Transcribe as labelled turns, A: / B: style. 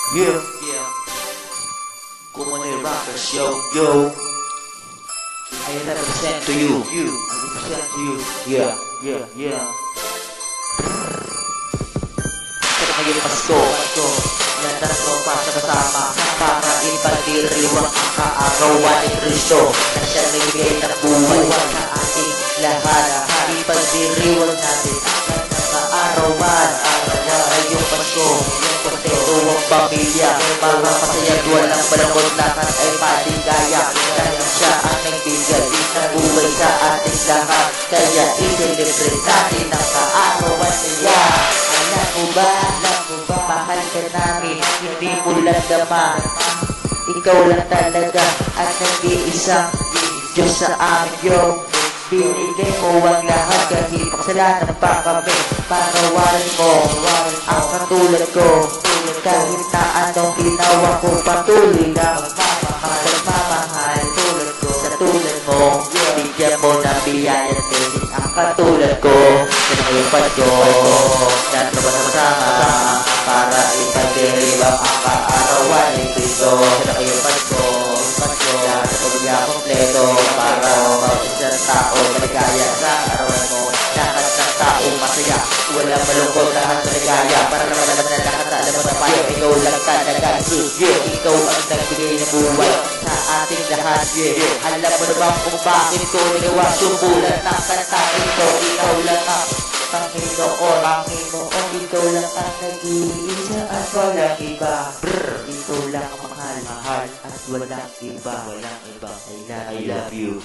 A: Yeah, yeah. Kumone Rockers, yo. I represent to you. I represent to you. Yeah. Sa ngayong Pasko, natatlo pa sa kasama para ipagdiriwang ang kaarawan ni Kristo na siya nagbigay ng buhay sa ating lahat. Ipagdiriwang natin ang kaarawan ang ngayong Pasko. Kontento ang pamilya, mga masaya at walang balangkot, lahat ay paligaya. Dahil siya ang nagbigay ng buhay sa ating lahat, kaya i-celebrate natin ang kaarawan niya. Alam mo ba, mahal ka namin, hindi mo lang naman. Ikaw lang talaga at nag-iisang Diyos sa amin yung binigay mo ang lahat, kahit paksalanan pa kami. Panawarin mo ang katulad ko, kahit na anong ginawa ko, patuloy lang magmamahal sa tulad mo. Bigyan mo ng biyaya at blessing ang katulad ko. Sa ngayong Pasko, natin sama para ipagdiriwang ang kaarawan ni Kristo. Sa ngayong Pasko, lahat ng pamilya kompleto para mag-isang tao maligaya sa arawan mo. Lahat ng tao masaya, walang malungkot, lahat maligaya. Para naman na lahat na alam mo na payo, ikaw lang talaga Jesus. Ikaw ang nagbigay ng buhay sa ating lahat. Alam mo naman kung bakit ko nagawa sumbulan ng kanta ito. Ikaw lang ang Panginoon, ikaw lang ang nag-iisa at walang iba. Ikaw lang ang mahal at walang iba. I love you.